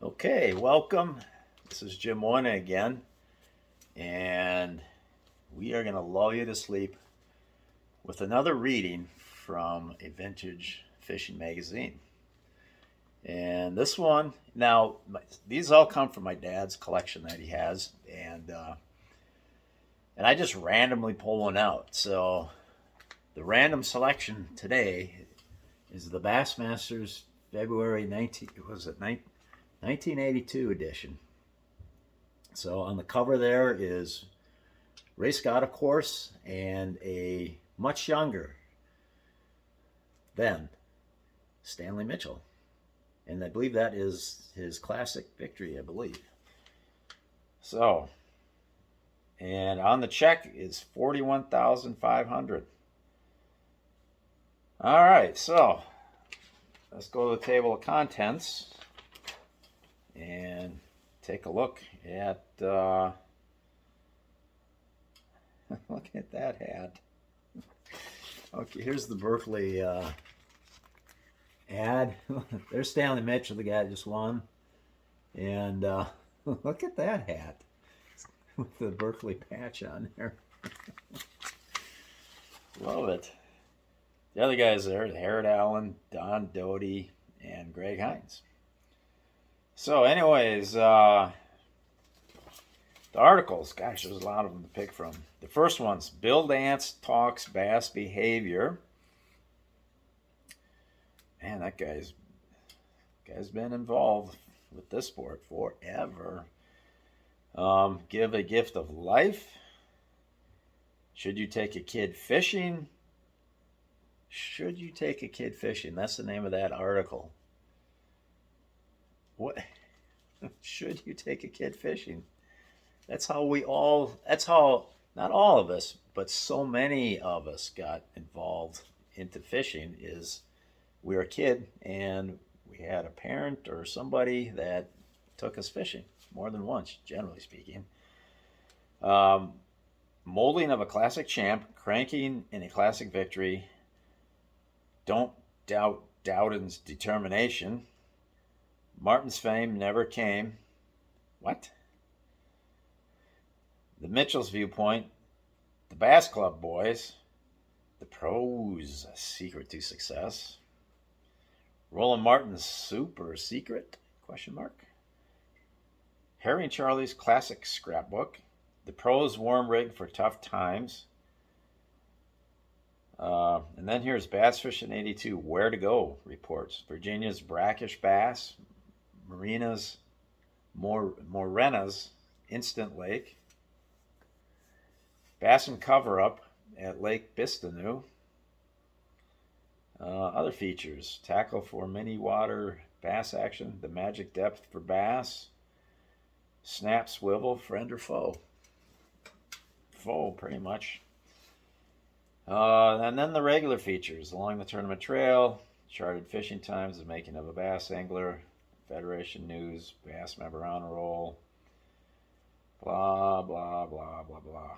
Okay, welcome. This is Jim Moynagh again, and we are going to lull you to sleep with another reading from a vintage fishing magazine. And this one, now, these all come from my dad's collection that he has, and I just randomly pull one out. So the random selection today is the Bassmasters February 1982 edition. So on the cover there is Ray Scott, of course, and a much younger than Stanley Mitchell. And I believe that is his classic victory, I believe. So, and on the check is $41,500. All right, so let's go to the table of contents and take a look at look at that hat. Okay, here's the Berkeley ad. There's Stanley Mitchell, the guy that just won, and look at that hat with the Berkeley patch on there. Love it. The other guys there, Harold Allen, Don Doty, and Greg Hines. So anyways, the articles, gosh, there's a lot of them to pick from. The first one's Bill Dance Talks Bass Behavior. Man, that guy's been involved with this sport forever. Give a gift of life. Should you take a kid fishing? Should you take a kid fishing? That's the name of that article. What? Should you take a kid fishing? That's how not all of us, but so many of us got involved into fishing is we were a kid and we had a parent or somebody that took us fishing more than once, generally speaking. Molding of a classic champ, cranking in a classic victory. Don't doubt Dowden's determination. Martin's fame never came. What? The Mitchell's viewpoint. The Bass Club boys. The pros' secret to success. Roland Martin's super secret? Question mark. Harry and Charlie's classic scrapbook. The pros' warm rig for tough times. And then here's Bass Fishing 82, Where to Go reports. Virginia's brackish bass, Morena's Instant Lake, Bass and Cover Up at Lake Bistanu. Other features, tackle for mini water bass action, the magic depth for bass, snap swivel, friend or foe. Foe, pretty much. And then the regular features along the tournament trail, charted fishing times, the making of a bass angler, Federation news, bass member honor roll, blah, blah, blah, blah, blah.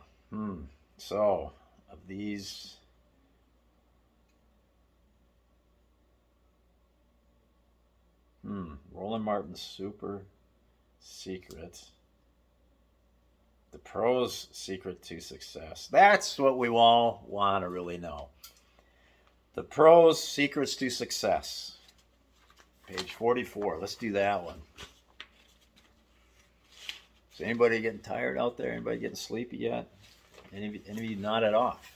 So, of these, Roland Martin's super secret. The pros' secret to success. That's what we all want to really know. The pros' secrets to success. Page 44. Let's do that one. Is anybody getting tired out there? Anybody getting sleepy yet? Any of you nodded off?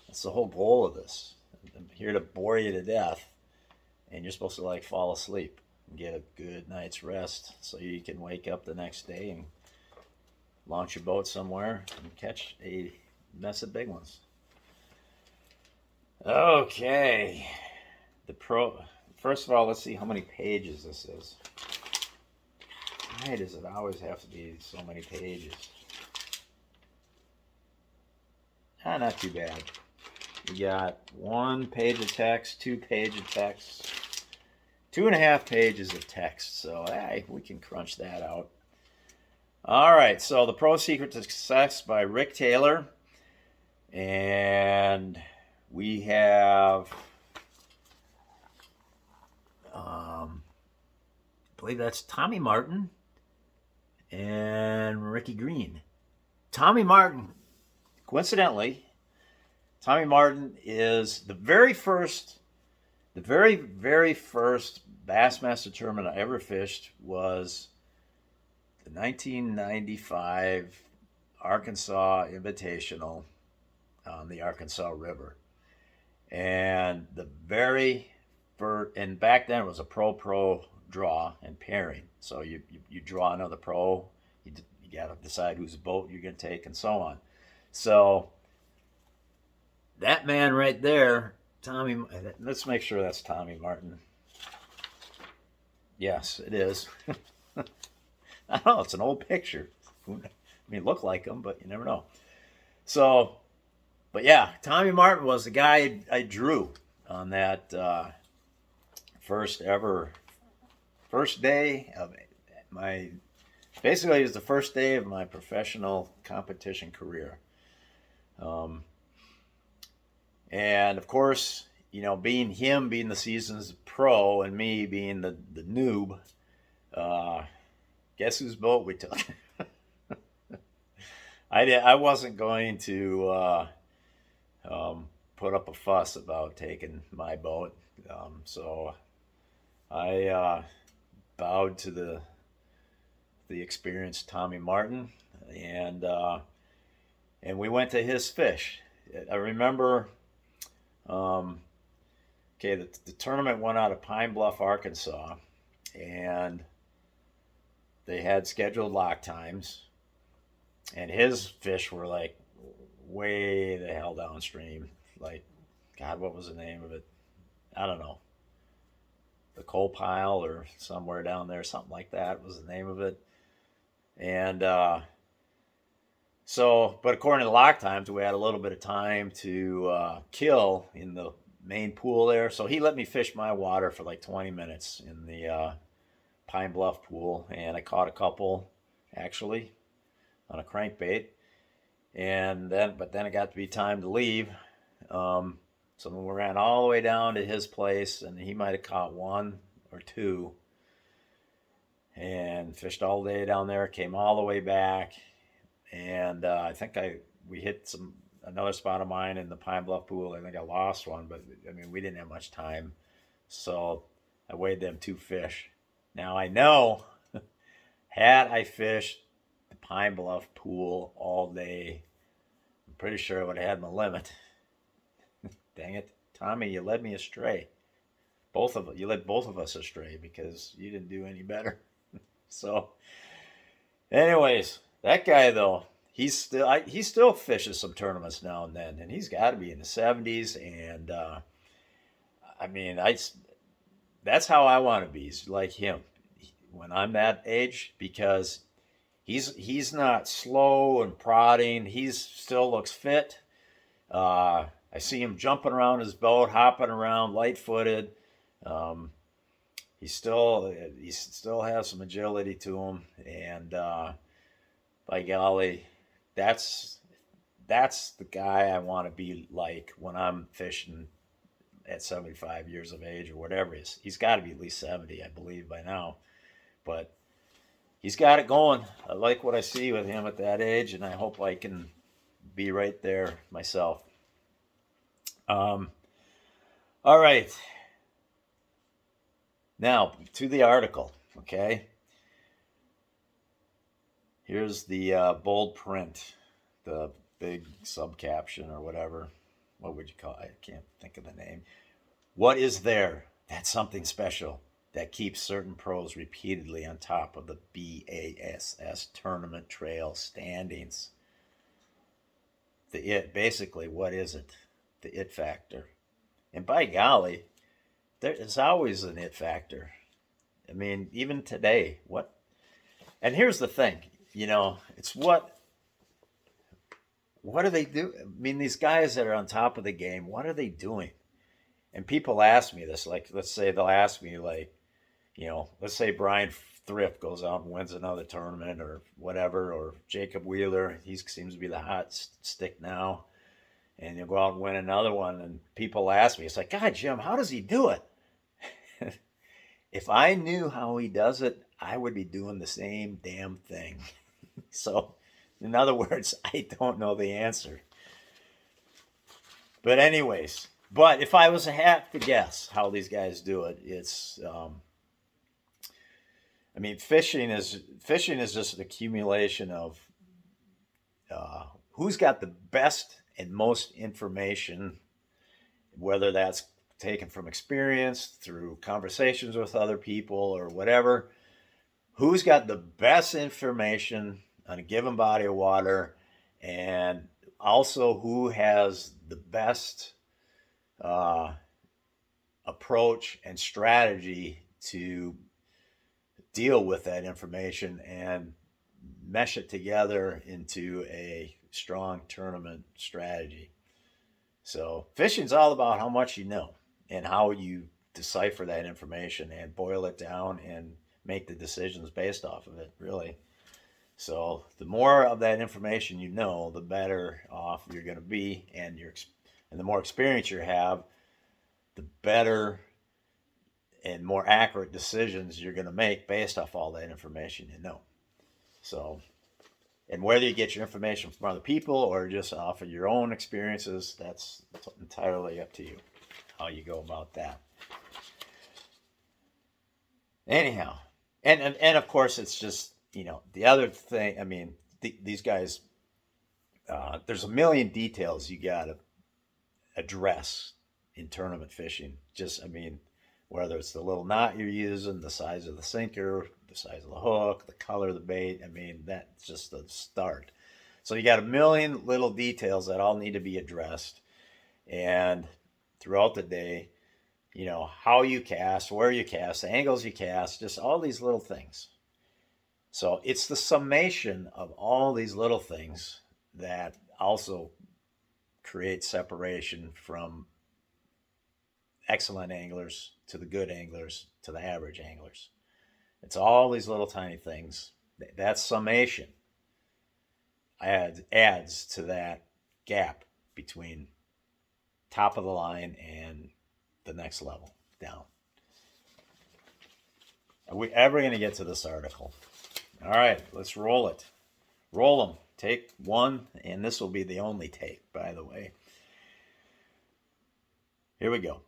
That's the whole goal of this. I'm here to bore you to death, and you're supposed to fall asleep and get a good night's rest so you can wake up the next day and launch your boat somewhere and catch a mess of big ones. Okay. First of all, let's see how many pages this is. Why does it always have to be so many pages? Not too bad. We got 1 page of text, 2 pages of text, 2.5 pages of text. So, we can crunch that out. All right, so The Pro Secret to Success by Rick Taylor. And we have believe that's Tommy Martin and Ricky Green. Tommy Martin, coincidentally, Tommy Martin is the very first Bassmaster tournament I ever fished was the 1995 Arkansas Invitational on the Arkansas River. And the very first, and back then it was a pro draw and pairing. So you draw another pro, you got to decide whose boat you're going to take and so on. So that man right there, Tommy, let's make sure that's Tommy Martin. Yes, it is. I don't know, it's an old picture. I mean, look like him, but you never know. So, but yeah, Tommy Martin was the guy I drew on that first day of my, basically it was the first day of my professional competition career. And of course, being the season's pro and me being the noob, guess whose boat we took? I wasn't going to put up a fuss about taking my boat, so I bowed to the experienced Tommy Martin, and we went to his fish. I remember, the tournament went out of Pine Bluff, Arkansas, and they had scheduled lock times, and his fish were like way the hell downstream. Like, God, what was the name of it? I don't know. The coal pile or somewhere down there, something like that was the name of it. And but according to the lock times, we had a little bit of time to kill in the main pool there. So he let me fish my water for like 20 minutes in the Pine Bluff pool, and I caught a couple actually on a crankbait. And then it got to be time to leave. So we ran all the way down to his place, and he might have caught one or two, and fished all day down there. Came all the way back, and I think we hit another spot of mine in the Pine Bluff pool. I think I lost one, but I mean, we didn't have much time, so I weighed them 2 fish. Now I know, had I fished the Pine Bluff pool all day, I'm pretty sure I would have had my limit. Dang it, Tommy, you led me astray. You led both of us astray because you didn't do any better. So, anyways, that guy though, he still fishes some tournaments now and then, and he's got to be in the 70s. And I mean, that's how I want to be, like him when I'm that age, because he's not slow and prodding. He still looks fit. I see him jumping around his boat, hopping around, light-footed. He still has some agility to him, and by golly, that's the guy I want to be like when I'm fishing at 75 years of age or whatever. He's got to be at least 70, I believe, by now. But he's got it going. I like what I see with him at that age, and I hope I can be right there myself. All right. Now, to the article, okay? Here's the bold print, the big subcaption or whatever. What would you call it? I can't think of the name. What is there that's something special that keeps certain pros repeatedly on top of the BASS tournament trail standings? Basically, what is it? The it factor. And by golly, there is always an it factor. I mean, even today, and here's the thing, it's what do they do? I mean, these guys that are on top of the game, what are they doing? And people ask me this, like, let's say they'll ask me, like, let's say Brian Thrift goes out and wins another tournament or whatever, or Jacob Wheeler, he seems to be the hot stick now, and you'll go out and win another one, and people ask me, it's like, God, Jim, how does he do it? if I knew how he does it, I would be doing the same damn thing. So, in other words, I don't know the answer. But anyways, but if I was to have to guess how these guys do it, it's I mean, fishing is just an accumulation of who's got the best and most information, whether that's taken from experience, through conversations with other people, or whatever. Who's got the best information on a given body of water, and also who has the best approach and strategy to deal with that information and mesh it together into a strong tournament strategy. So fishing's all about how much you know and how you decipher that information and boil it down and make the decisions based off of it, really. So the more of that information you know, the better off you're going to be, and the more experience you have, the better and more accurate decisions you're going to make based off all that information you know. So, and whether you get your information from other people or just off of your own experiences, that's entirely up to you how you go about that. Anyhow, and of course, it's just, the other thing. I mean, these guys, there's a million details you got to address in tournament fishing. Just, I mean, whether it's the little knot you're using, the size of the sinker, the size of the hook, the color of the bait. I mean, that's just the start. So you got a million little details that all need to be addressed. And throughout the day, how you cast, where you cast, the angles you cast, just all these little things. So it's the summation of all these little things that also create separation from excellent anglers to the good anglers to the average anglers. It's all these little tiny things. That summation adds to that gap between top of the line and the next level down. Are we ever going to get to this article? All right, let's roll it. Roll them. Take one, and this will be the only take, by the way. Here we go.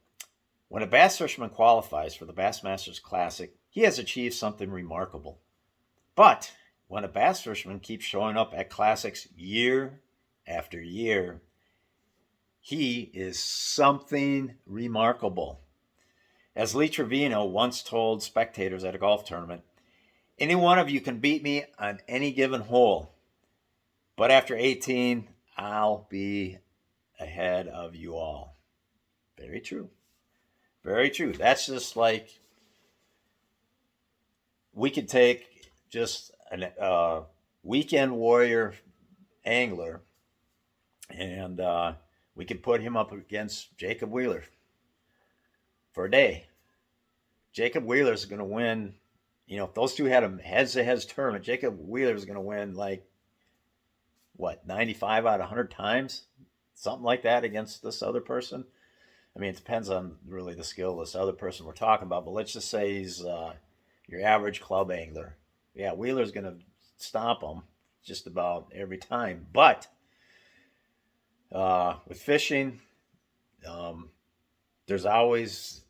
When a bass fisherman qualifies for the Bassmasters Classic, he has achieved something remarkable. But when a bass fisherman keeps showing up at classics year after year, he is something remarkable. As Lee Trevino once told spectators at a golf tournament, "Any one of you can beat me on any given hole, but after 18, I'll be ahead of you all." Very true. Very true. That's just like, we could take just a weekend warrior angler, and we could put him up against Jacob Wheeler for a day. Jacob Wheeler's going to win. If those two had a heads-to-heads tournament, Jacob Wheeler's going to win 95 out of 100 times? Something like that against this other person. I mean, it depends on really the skill of this other person we're talking about, but let's just say he's your average club angler. Yeah, Wheeler's going to stomp him just about every time. But with fishing, there's always,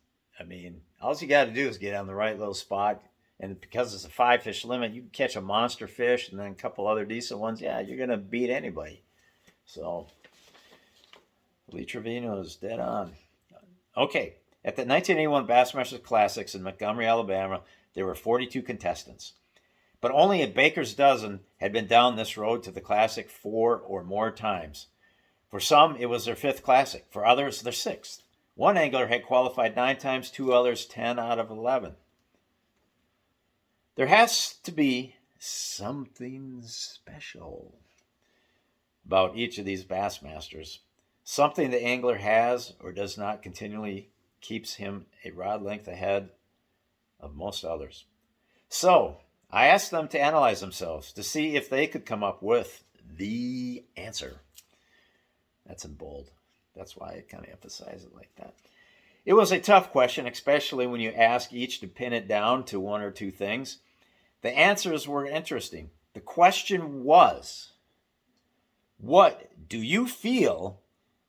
all you got to do is get on the right little spot. And because it's a 5-fish limit, you can catch a monster fish and then a couple other decent ones. Yeah, you're going to beat anybody. So Lee Trevino is dead on. Okay, at the 1981 Bassmasters Classics in Montgomery, Alabama, there were 42 contestants. But only a baker's dozen had been down this road to the Classic 4 or more times. For some, it was their 5th Classic. For others, their 6th. One angler had qualified 9 times, 2 others 10 out of 11. There has to be something special about each of these Bassmasters. Something the angler has or does not continually keeps him a rod length ahead of most others. So I asked them to analyze themselves to see if they could come up with the answer. That's in bold. That's why I kind of emphasize it like that. It was a tough question, especially when you ask each to pin it down to one or two things. The answers were interesting. The question was, what do you feel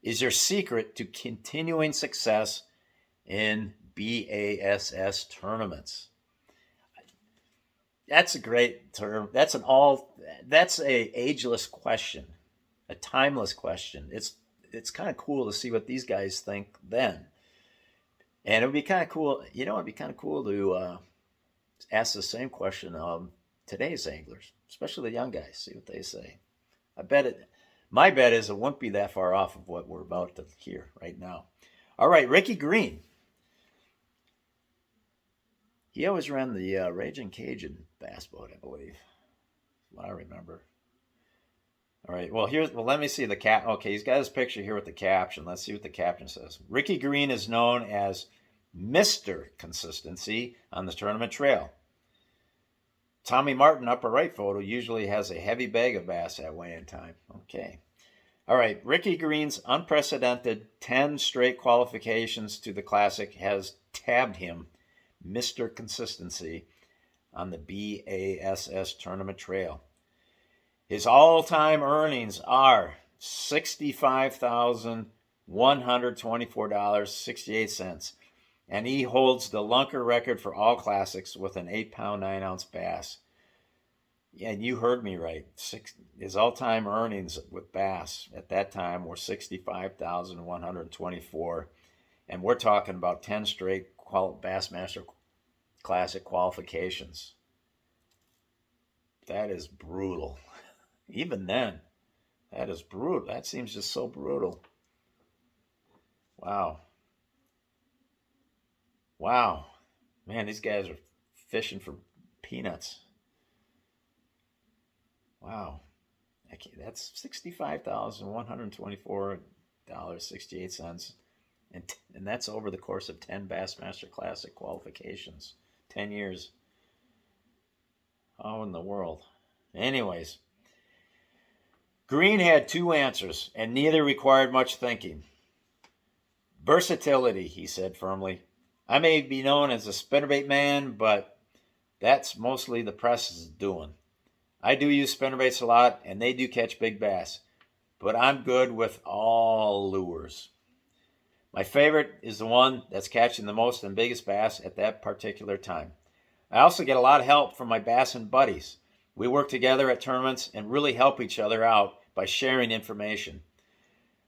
is your secret to continuing success in BASS tournaments? That's a great term. That's a ageless question, a timeless question. It's kind of cool to see what these guys think then. And it would be kind of cool, it'd be kind of cool to ask the same question of today's anglers, especially the young guys, see what they say. My bet is it won't be that far off of what we're about to hear right now. All right, Ricky Green. He always ran the Raging Cajun bass boat, I believe. That's what I remember. All right, well, let me see the cap. Okay, he's got his picture here with the caption. Let's see what the caption says. Ricky Green is known as Mr. Consistency on the tournament trail. Tommy Martin, upper right photo, usually has a heavy bag of bass at weigh-in time. Okay. All right. Ricky Green's unprecedented 10 straight qualifications to the Classic has tabbed him Mr. Consistency on the BASS tournament trail. His all-time earnings are $65,124.68. And he holds the lunker record for all classics with an 8-pound, 9-ounce bass. Yeah, and you heard me right. His all-time earnings with bass at that time were $65,124, and we're talking about 10 straight Bassmaster Classic qualifications. That is brutal. Even then, that is brutal. That seems just so brutal. Wow. Wow. Man, these guys are fishing for peanuts. Wow. That's $65,124.68. And that's over the course of 10 Bassmaster Classic qualifications. 10 years. How in the world? Anyways, Green had two answers, and neither required much thinking. Versatility, he said firmly. I may be known as a spinnerbait man, but that's mostly the press's doing. I do use spinnerbaits a lot, and they do catch big bass, but I'm good with all lures. My favorite is the one that's catching the most and biggest bass at that particular time. I also get a lot of help from my bassin' buddies. We work together at tournaments and really help each other out by sharing information.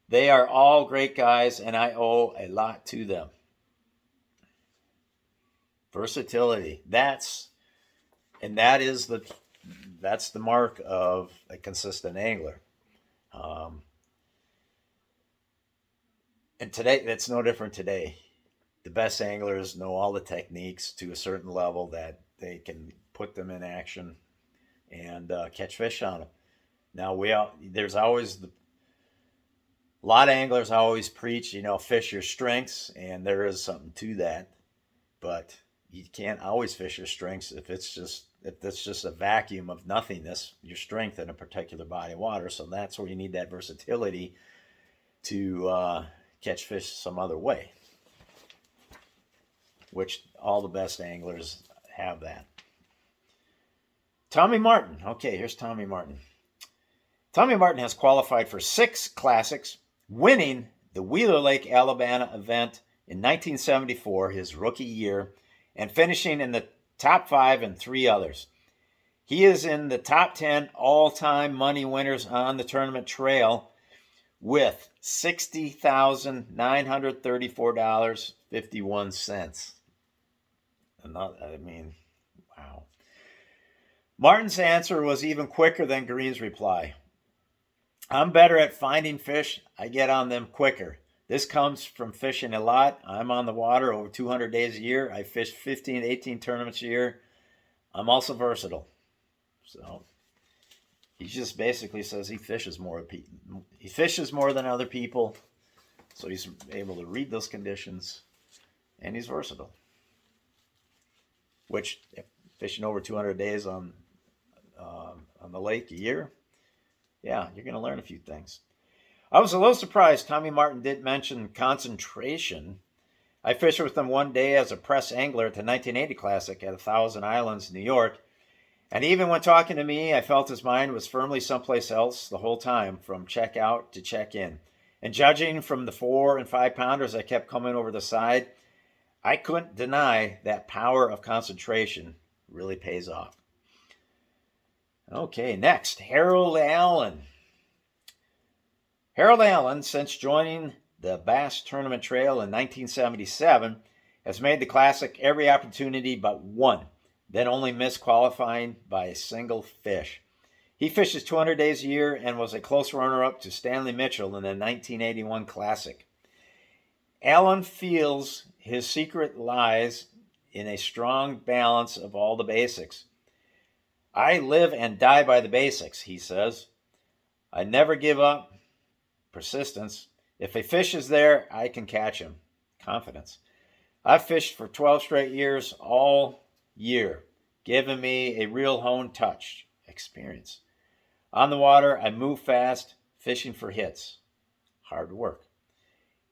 They are all great guys, and I owe a lot to them. Versatility. That's the mark of a consistent angler. And today, that's no different today. The best anglers know all the techniques to a certain level that they can put them in action and catch fish on them. Now, there's always a lot of anglers always preach, fish your strengths, and there is something to that. But you can't always fish your strengths if it's just a vacuum of nothingness, your strength in a particular body of water. So that's where you need that versatility to catch fish some other way, which all the best anglers have that. Tommy Martin. Okay, here's Tommy Martin. Tommy Martin has qualified for 6 classics, winning the Wheeler Lake, Alabama event in 1974, his rookie year, and finishing in the top 5 in 3 others. He is in the top 10 all-time money winners on the tournament trail with $60,934.51. Wow. Martin's answer was even quicker than Green's reply. I'm better at finding fish. I get on them quicker. This comes from fishing a lot. I'm on the water over 200 days a year. I fish 15 to 18 tournaments a year. I'm also versatile. So he just basically says he fishes more than other people. So he's able to read those conditions, and he's versatile. Which, fishing over 200 days on the lake a year, yeah, you're going to learn a few things. I was a little surprised Tommy Martin did mention concentration, I fished with him one day as a press angler at the 1980 Classic at 1,000 Islands, New York. And even when talking to me, I felt his mind was firmly someplace else the whole time, from check out to check in. And judging from the 4 and 5 pounders I kept coming over the side, I couldn't deny that power of concentration really pays off. Okay, next, Harold Allen. Harold Allen, since joining the Bass Tournament Trail in 1977, has made the Classic every opportunity but one, then only missed qualifying by a single fish. He fishes 200 days a year and was a close runner-up to Stanley Mitchell in the 1981 Classic. Allen feels his secret lies in a strong balance of all the basics. I live and die by the basics, he says. I never give up. Persistence. If a fish is there, I can catch him. Confidence. I've fished for 12 straight years all year, giving me a real hone touch. Experience. On the water, I move fast, fishing for hits. Hard work.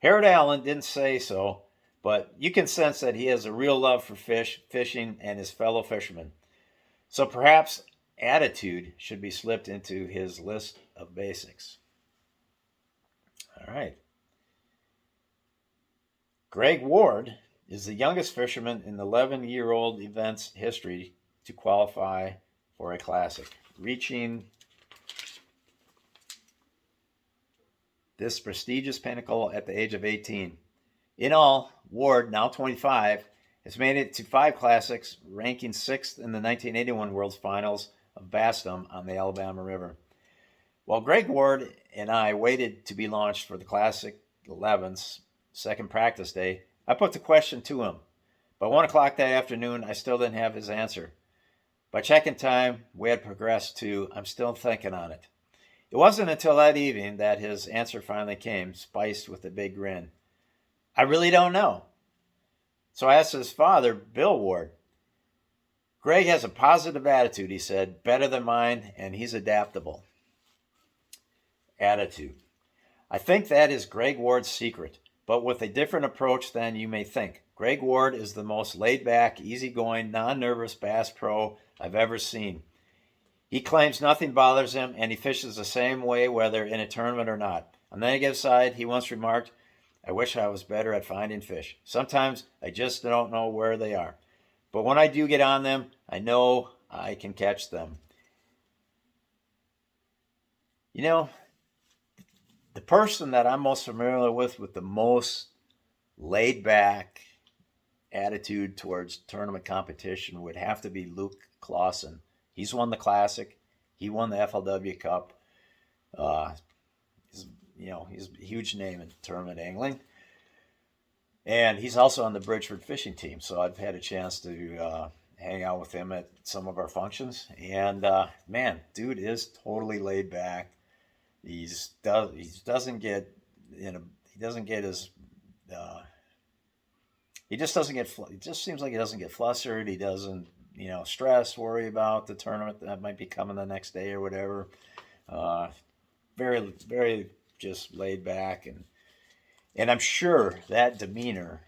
Harold Allen didn't say so, but you can sense that he has a real love for fishing, and his fellow fishermen. So perhaps attitude should be slipped into his list of basics. All right. Greg Ward is the youngest fisherman in the 11-year-old event's history to qualify for a Classic, reaching this prestigious pinnacle at the age of 18. In all, Ward, now 25, has made it to 5 Classics, ranking 6th in the 1981 World's Finals of Bassdom on the Alabama River. While Greg Ward and I waited to be launched for the Classic 11's second practice day, I put the question to him. By 1 o'clock that afternoon, I still didn't have his answer. By check-in time, we had progressed to, I'm still thinking on it. It wasn't until that evening that his answer finally came, spiced with a big grin. I really don't know. So I asked his father, Bill Ward. Greg has a positive attitude, he said, better than mine, and he's adaptable. Attitude. I think that is Greg Ward's secret, but with a different approach than you may think. Greg Ward is the most laid-back, easygoing, non-nervous bass pro I've ever seen. He claims nothing bothers him, and he fishes the same way whether in a tournament or not. On the negative side, he once remarked, I wish I was better at finding fish. Sometimes I just don't know where they are. But when I do get on them, I know I can catch them. You know, the person that I'm most familiar with the most laid-back attitude towards tournament competition would have to be Luke Claussen. He's won the Classic. He won the FLW Cup. He's a huge name in tournament angling. And he's also on the Bridgeford fishing team. So I've had a chance to hang out with him at some of our functions. And man, dude is totally laid back. He doesn't get his he just doesn't get, it just seems like he doesn't get flustered. He doesn't, stress, worry about the tournament that might be coming the next day or whatever. Very, very just laid back. And I'm sure that demeanor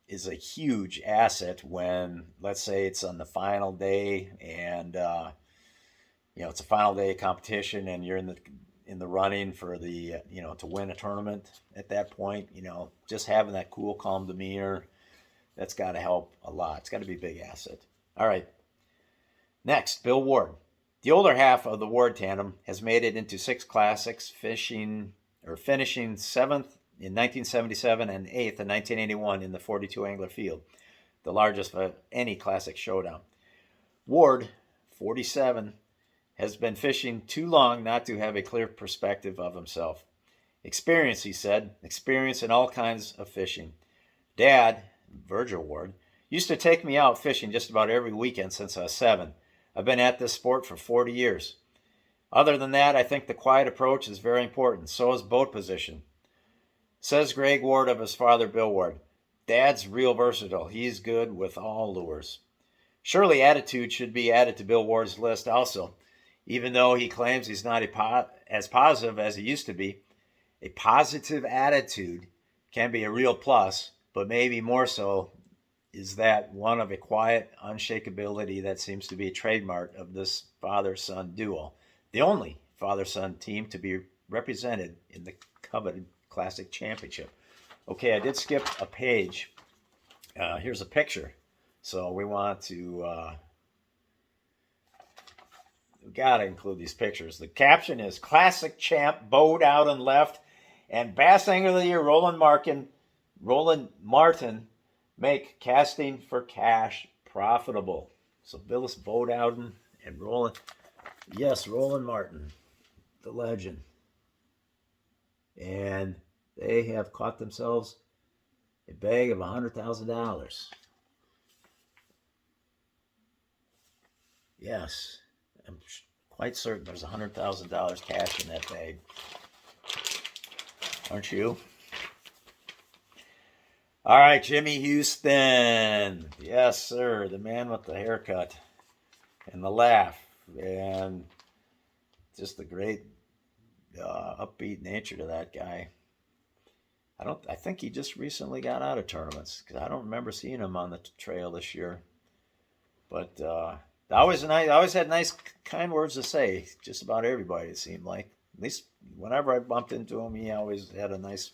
is a huge asset when, let's say it's on the final day and, it's a final day of competition and you're in the running for the, to win a tournament at that point, just having that cool, calm demeanor, that's got to help a lot. It's got to be a big asset. All right. Next, Bill Ward. The older half of the Ward tandem has made it into 6 Classics, finishing 7th in 1977 and 8th in 1981 in the 42 angler field, the largest of any Classic showdown. Ward, 47, has been fishing too long not to have a clear perspective of himself. Experience, he said, experience in all kinds of fishing. Dad, Virgil Ward, used to take me out fishing just about every weekend since I was 7. I've been at this sport for 40 years. Other than that, I think the quiet approach is very important. So is boat position. Says Greg Ward of his father, Bill Ward. Dad's real versatile. He's good with all lures. Surely attitude should be added to Bill Ward's list also. Even though he claims he's not as positive as he used to be, a positive attitude can be a real plus, but maybe more so is that one of a quiet unshakability that seems to be a trademark of this father-son duo, the only father-son team to be represented in the coveted Classic Championship. Okay, I did skip a page. Here's a picture. So we want to, we got to include these pictures. The caption is Classic Champ bowed out and left, and Bass Angler of the Year Roland Martin make casting for cash profitable. So Billis Bowdouden and Roland. Yes, Roland Martin, the legend. And they have caught themselves a bag of $100,000. Yes, I'm quite certain there's $100,000 cash in that bag. Aren't you? All right, Jimmy Houston. Yes, sir. The man with the haircut and the laugh and just the great upbeat nature to that guy. I think he just recently got out of tournaments because I don't remember seeing him on the trail this year. But always had nice, kind words to say. Just about everybody, it seemed like. At least whenever I bumped into him, he always had a nice.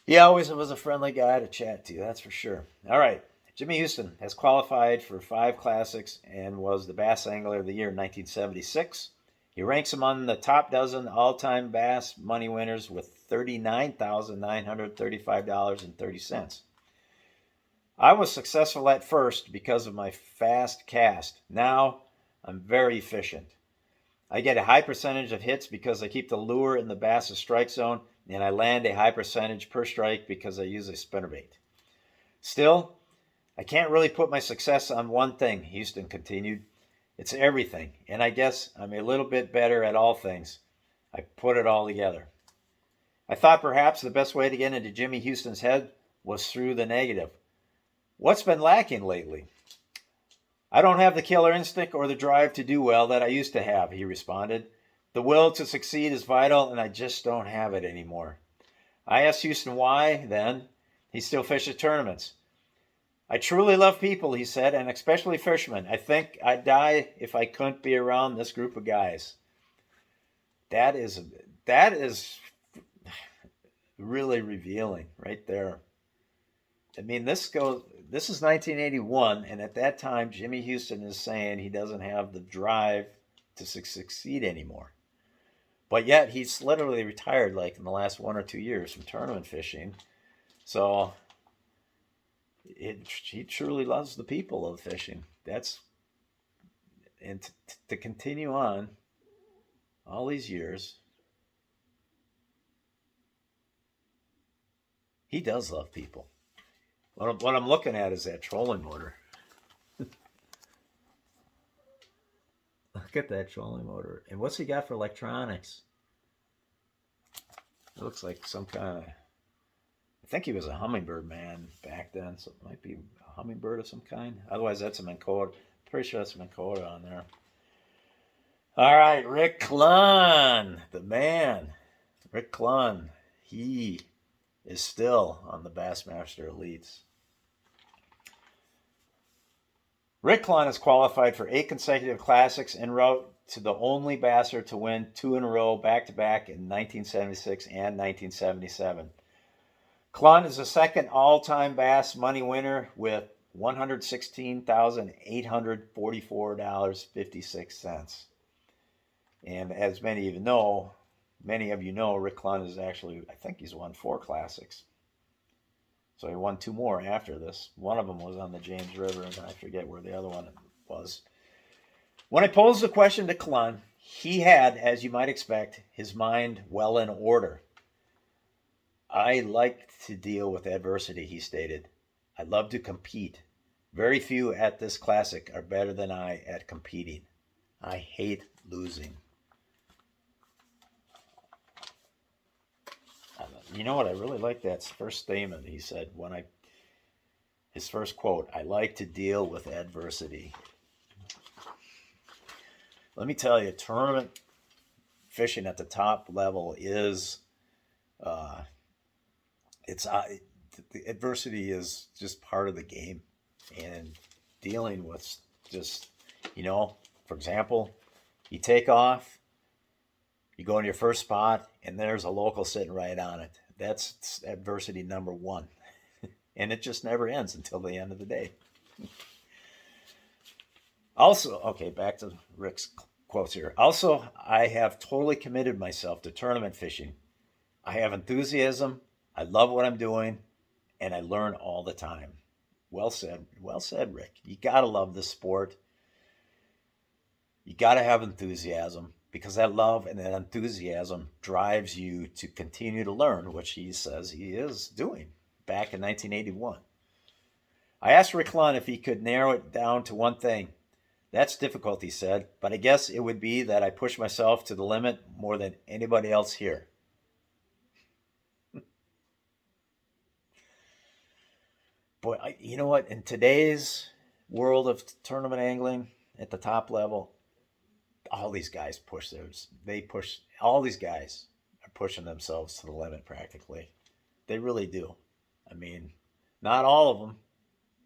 He always was a friendly guy to chat to. That's for sure. All right, Jimmy Houston has qualified for 5 classics and was the Bass Angler of the Year in 1976. He ranks among the top dozen all-time bass money winners with $39,935.30. I was successful at first because of my fast cast. Now I'm very efficient. I get a high percentage of hits because I keep the lure in the bass's strike zone, and I land a high percentage per strike because I use a spinnerbait. Still, I can't really put my success on one thing, Houston continued. It's everything, and I guess I'm a little bit better at all things. I put it all together. I thought perhaps the best way to get into Jimmy Houston's head was through the negative. What's been lacking lately? I don't have the killer instinct or the drive to do well that I used to have, he responded. The will to succeed is vital, and I just don't have it anymore. I asked Houston why, then. He still fishes tournaments. I truly love people, he said, and especially fishermen. I think I'd die if I couldn't be around this group of guys. That is really revealing right there. I mean, this is 1981, and at that time, Jimmy Houston is saying he doesn't have the drive to succeed anymore. But yet, he's literally retired like in the last 1 or 2 years from tournament fishing. So he truly loves the people of fishing. And to continue on all these years, he does love people. What I'm looking at is that trolling motor. Look at that trolling motor. And what's he got for electronics? It looks like some kind of... I think he was a hummingbird man back then, so it might be a hummingbird of some kind. Otherwise, that's a Minn Kota. Pretty sure that's a Minn Kota on there. All right, Rick Klein, the man. Rick Klein, he is still on the Bassmaster Elites. Rick Klein has qualified for 8 consecutive classics en route to the only basser to win 2 in a row back-to-back in 1976 and 1977. Klein is the second all-time bass money winner with $116,844.56. And as many of you know, Rick Klein is actually, I think he's won 4 classics. So he won 2 more after this. One of them was on the James River, and I forget where the other one was. When I posed the question to Klein, he had, as you might expect, his mind well in order. I like to deal with adversity, he stated. I love to compete. Very few at this classic are better than I at competing. I hate losing. You know what? I really like that first statement he said his first quote, I like to deal with adversity. Let me tell you, tournament fishing at the top level is it's the adversity is just part of the game, and dealing with just, for example, you take off, you go into your first spot, and there's a local sitting right on it. That's adversity number one. And it just never ends until the end of the day. Also, okay, back to Rick's quotes here. Also, I have totally committed myself to tournament fishing. I have enthusiasm, I love what I'm doing, and I learn all the time. Well said. Well said, Rick. You got to love this sport. You got to have enthusiasm, because that love and that enthusiasm drives you to continue to learn, which he says he is doing back in 1981. I asked Rick Klein if he could narrow it down to one thing. That's difficult, he said, but I guess it would be that I push myself to the limit more than anybody else here. Boy, you know what? In today's world of tournament angling at the top level, all these guys all these guys are pushing themselves to the limit practically. They really do. I mean, not all of them,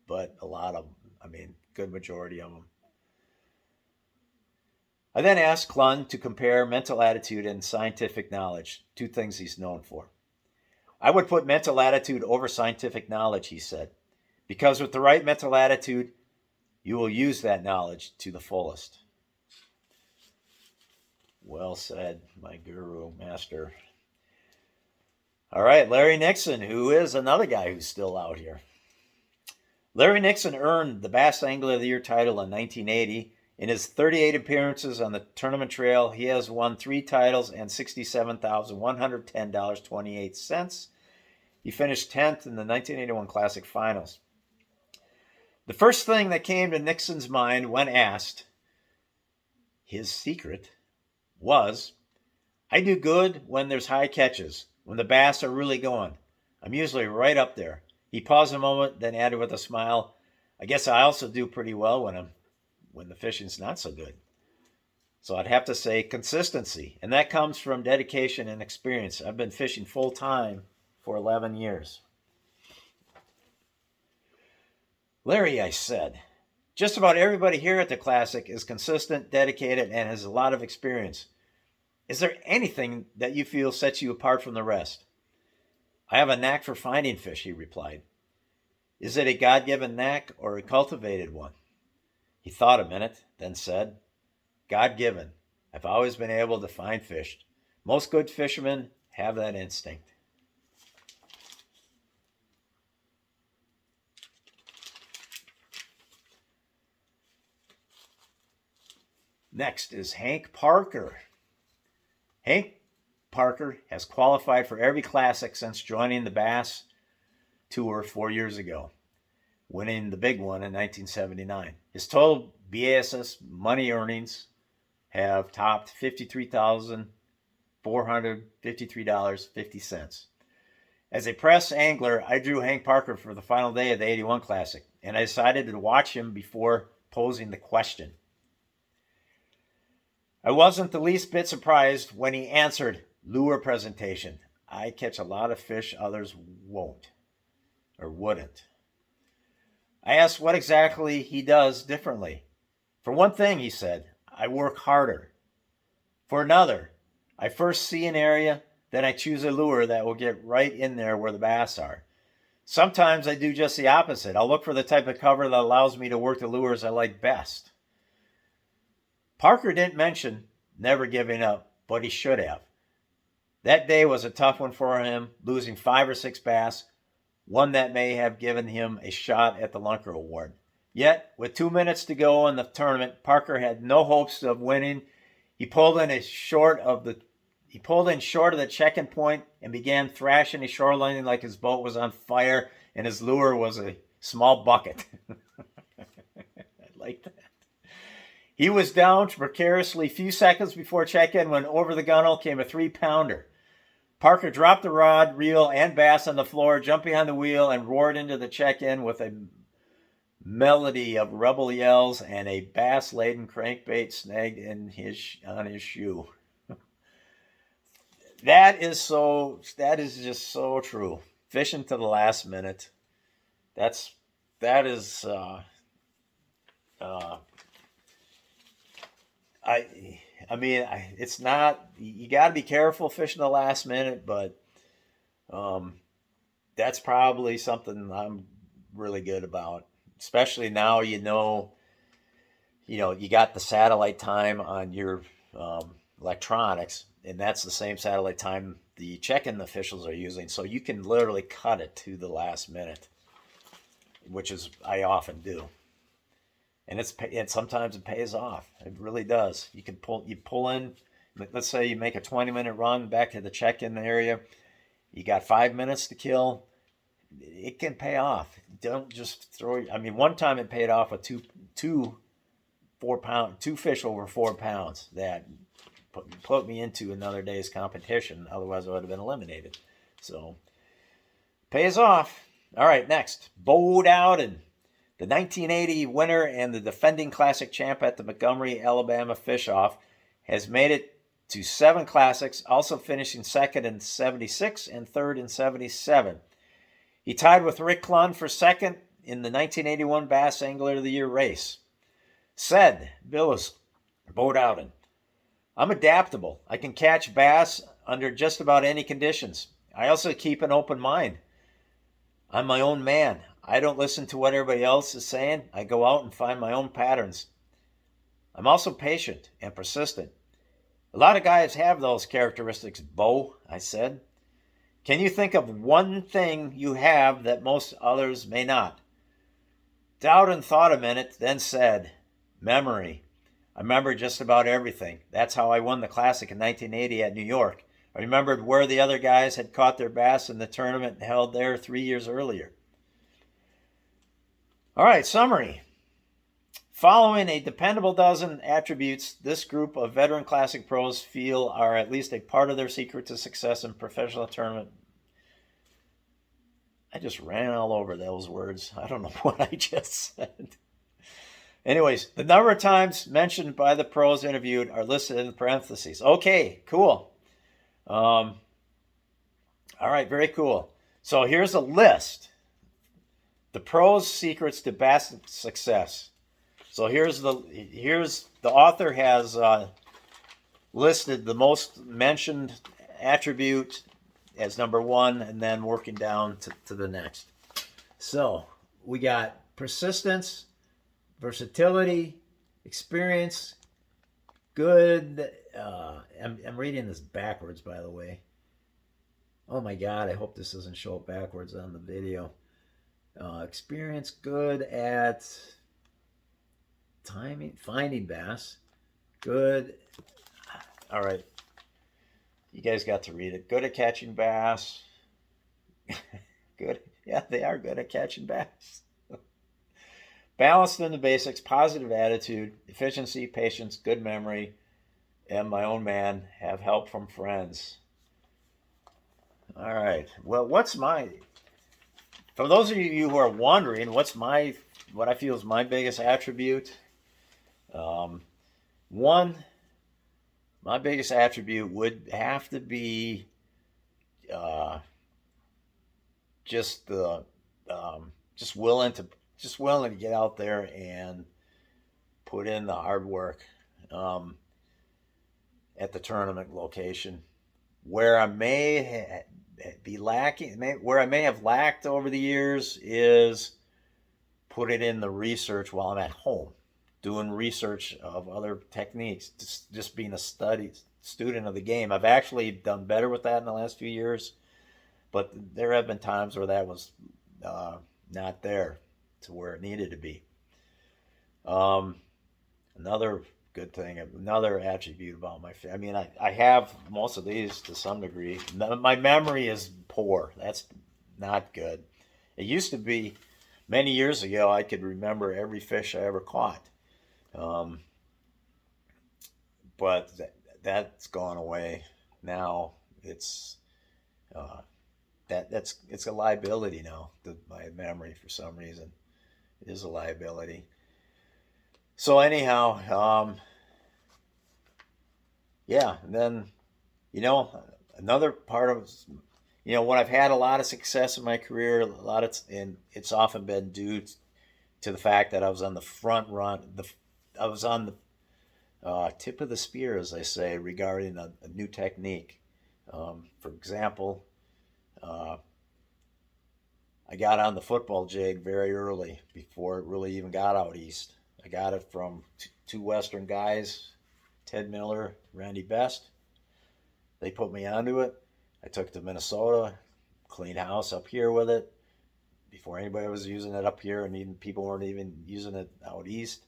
but a lot of them. I mean, good majority of them. I then asked Klein to compare mental attitude and scientific knowledge, two things he's known for. I would put mental attitude over scientific knowledge, he said, because with the right mental attitude, you will use that knowledge to the fullest. Well said, my guru, master. All right, Larry Nixon, who is another guy who's still out here. Larry Nixon earned the Bass Angler of the Year title in 1980. In his 38 appearances on the tournament trail, he has won 3 titles and $67,110.28. He finished 10th in the 1981 Classic Finals. The first thing that came to Nixon's mind when asked, his secret, was, I do good when there's high catches, when the bass are really going. I'm usually right up there. He paused a moment, then added with a smile, I guess I also do pretty well when the fishing's not so good. So I'd have to say consistency, and that comes from dedication and experience. I've been fishing full time for 11 years. Larry, I said, just about everybody here at the Classic is consistent, dedicated, and has a lot of experience. Is there anything that you feel sets you apart from the rest? I have a knack for finding fish, he replied. Is it a God-given knack or a cultivated one? He thought a minute, then said, God-given. I've always been able to find fish. Most good fishermen have that instinct. Next is Hank Parker. Hank Parker has qualified for every Classic since joining the Bass Tour 4 years ago, winning the big one in 1979. His total BASS money earnings have topped $53,453.50. As a press angler, I drew Hank Parker for the final day of the 81 Classic, and I decided to watch him before posing the question. I wasn't the least bit surprised when he answered, lure presentation. I catch a lot of fish others won't or wouldn't. I asked what exactly he does differently. For one thing, he said, I work harder. For another, I first see an area, then I choose a lure that will get right in there where the bass are. Sometimes I do just the opposite. I'll look for the type of cover that allows me to work the lures I like best. Parker didn't mention never giving up, but he should have. That day was a tough one for him, losing 5 or 6 bass, one that may have given him a shot at the Lunker Award. Yet, with 2 minutes to go in the tournament, Parker had no hopes of winning. He pulled in short of the check-in point and began thrashing the shoreline like his boat was on fire and his lure was a small bucket. I like that. He was down precariously a few seconds before check-in when over the gunnel came a 3-pounder. Parker dropped the rod, reel, and bass on the floor, jumped behind the wheel, and roared into the check-in with a melody of rebel yells and a bass-laden crankbait snagged on his shoe. That is just so true. fishing to the last minute. That is I mean, it's not. You got to be careful fishing the last minute, but that's probably something I'm really good about. Especially now, you got the satellite time on your electronics, and that's the same satellite time the check-in officials are using. So you can literally cut it to the last minute, which is I often do, and sometimes it pays off. It really does. You pull in. Let's say you make a 20-minute run back to the check-in area. You got 5 minutes to kill. It can pay off. Don't just throw. I mean, one time it paid off with two 4-pound, two fish over 4 pounds that put me into another day's competition. Otherwise, I would have been eliminated. So, pays off. All right, next. Bo Dowden, the 1980 winner and the defending classic champ at the Montgomery, Alabama Fish-Off, has made it to 7 classics, also finishing second in 76 and third in 77. He tied with Rick Klein for second in the 1981 Bass Angler of the Year race. Said Billis Bo Dowden, I'm adaptable. I can catch bass under just about any conditions. I also keep an open mind. I'm my own man. I don't listen to what everybody else is saying. I go out and find my own patterns. I'm also patient and persistent. A lot of guys have those characteristics, Bo, I said. Can you think of one thing you have that most others may not? Dowden thought a minute, then said, memory. I remember just about everything. That's how I won the Classic in 1980 at New York. I remembered where the other guys had caught their bass in the tournament held there 3 years earlier. All right, summary. Following a dependable dozen attributes this group of veteran classic pros feel are at least a part of their secret to success in professional tournament. I just ran all over those words. I don't know what I just said. Anyways, the number of times mentioned by the pros interviewed are listed in parentheses. Okay, cool. All right, very cool. So here's a list. The pros' secrets to bass success. So here's the author has listed the most mentioned attribute as number 1, and then working down to the next. So we got persistence, versatility, experience, good. I'm reading this backwards, by the way. Oh my God! I hope this doesn't show up backwards on the video. Experience, good at timing, finding bass, good. All right, you guys got to read it. Good at catching bass. Good, yeah, they are good at catching bass. Balanced in the basics, positive attitude, efficiency, patience, good memory, and my own man, have help from friends. All right. Well, for those of you who are wondering, what I feel is my biggest attribute? My biggest attribute would have to be just willing to get out there and put in the hard work at the tournament location. Where I may be lacking, where I may have lacked over the years, is put it in the research while I'm at home, doing research of other techniques, just being a student of the game. I've actually done better with that in the last few years, but there have been times where that was not there to where it needed to be. Another good thing, another attribute about I have most of these to some degree. My memory is poor. That's not good. It used to be, many years ago, I could remember every fish I ever caught. But that's gone away. Now it's it's a liability now. My memory, for some reason, is a liability. So anyhow, yeah. And then, another part of when I've had a lot of success in my career, and it's often been due to the fact that I was on the front run. I was on the tip of the spear, as I say, regarding a new technique. For example, uh, I got on the football jig very early before it really even got out east. I got it from two Western guys, Ted Miller, Randy Best. They put me onto it. I took it to Minnesota, cleaned house up here with it before anybody was using it up here, and even people weren't even using it out east.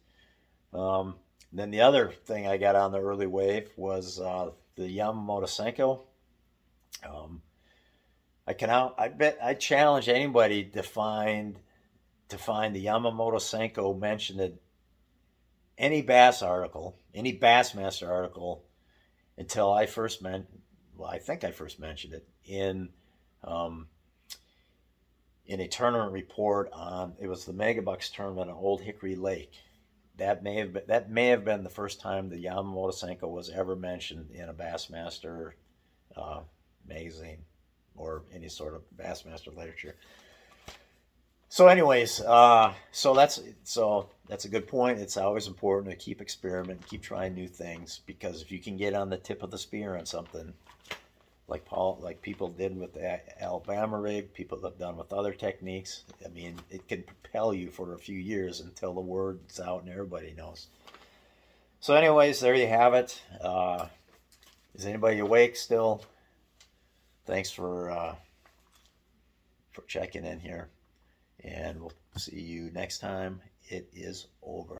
Then the other thing I got on the early wave was the Yamamoto Senko. Um, I challenge anybody to find the Yamamoto Senko mentioned in any bass article, any Bassmaster article, until I think I first mentioned it um, in a tournament report on, it was the Megabucks tournament on Old Hickory Lake. That may have been the first time the Yamamoto Senko was ever mentioned in a Bassmaster uh, magazine or any sort of Bassmaster literature. So, anyways, so that's a good point. It's always important to keep experimenting, keep trying new things, because if you can get on the tip of the spear on something, like people did with the Alabama rig, people have done with other techniques. I mean, it can propel you for a few years until the word's out and everybody knows. So, anyways, there you have it. Is anybody awake still? Thanks for checking in here, and we'll see you next time. It is over.